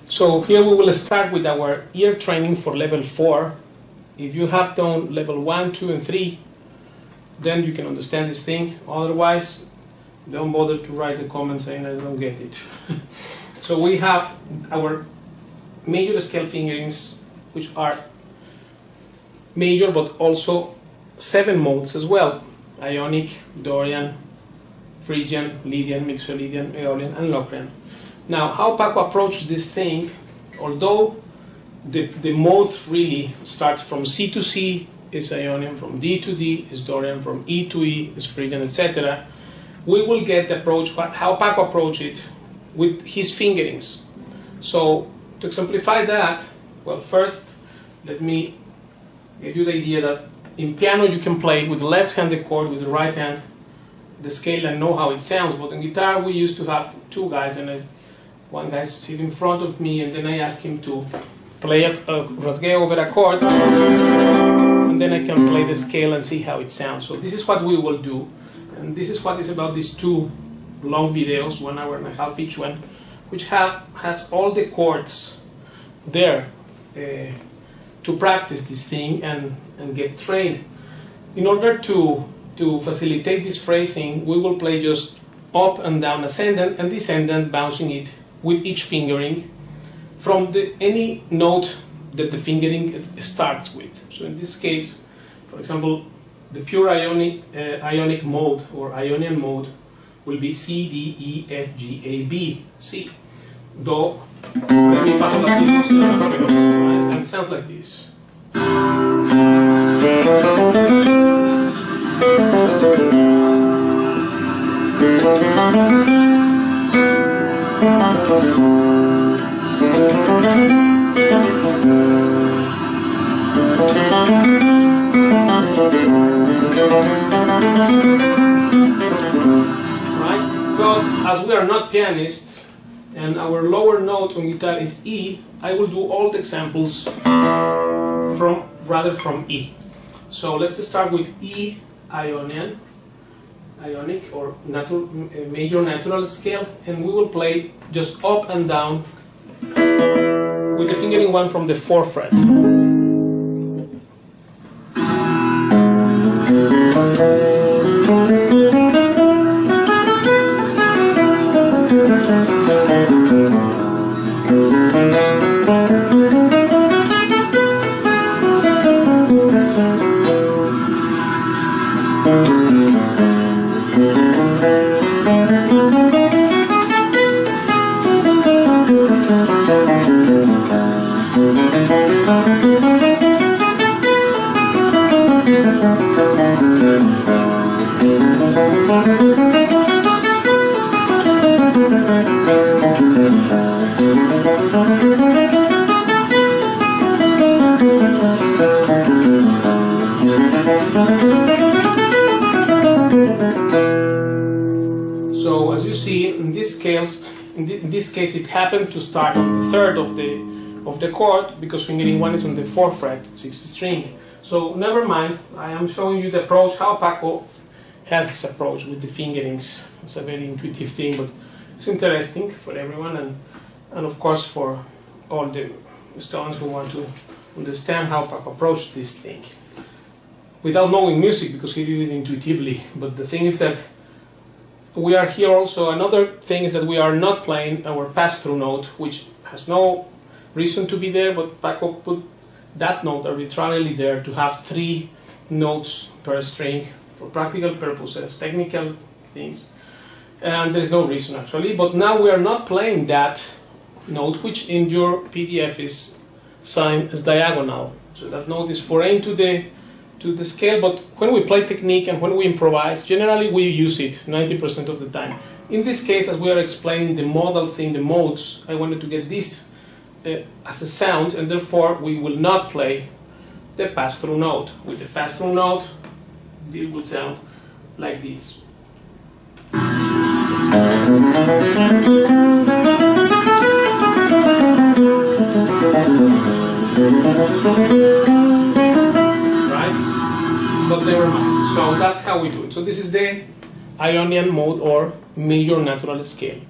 So here we will start with our ear training for level 4. If you have done level 1, 2, and 3, then you can understand this thing. Otherwise, don't bother to write a comment saying I don't get it. So we have our major scale fingerings, which are major but also 7 modes as well: Ionic, Dorian, Phrygian, Lydian, Mixolydian, Aeolian, and Locrian. Now, how Paco approached this thing, although the mode really starts from C to C is Ionian, from D to D is Dorian, from E to E is Phrygian, etc., we will get the approach, how Paco approached it with his fingerings. So, to exemplify that, well, first, let me give you the idea that in piano you can play with the left-handed chord, with the right hand, the scale, and know how it sounds. But in guitar we used to have 2 guys, and one guy sit in front of me, and then I ask him to play a rasgueo over a chord, and then I can play the scale and see how it sounds. So this is what we will do, and this is what is about these 2 long videos, 1 hour and a half each one, which has all the chords there to practice this thing and get trained. In order to facilitate this phrasing, we will play just up and down, ascendant and descendant, bouncing it with each fingering from any note that the fingering starts with. So in this case, for example, the pure Ionic mode or Ionian mode will be C, D, E, F, G, A, B, C, Do, Re, Mi, Fa, Sol, La, Si, Do, Si, La, Fa, right? And sounds like this. Right? But as we are not pianists and our lower note on guitar is E, I will do all the examples from E. So let's start with E Ionian, Ionic or major natural scale, and we will play just up and down with the fingering 1 from the 4th fret. So as you see in these scales, in this case it happened to start on the 3rd of the chord, because fingering 1 is on the 4th fret, 6th string. So never mind, I am showing you the approach, how Paco had his approach with the fingerings. It's a very intuitive thing, but it's interesting for everyone, and of course for all the students who want to understand how Paco approached this thing without knowing music, because he did it intuitively. But the thing is that we are here also. Another thing is that we are not playing our pass-through note, which has no reason to be there, but Paco put that note arbitrarily there to have 3 notes per string for practical purposes, technical things, and there's no reason actually. But now we are not playing that note, which in your PDF is signed as diagonal. So that note is foreign to the scale, but when we play technique and when we improvise, generally we use it 90% of the time. In this case, as we are explaining the modal thing, the modes, I wanted to get this as a sound, and therefore we will not play the pass-through note. With the pass-through note, it will sound like this. Right? But never mind. So that's how we do it. So this is the Ionian mode, or major natural scale.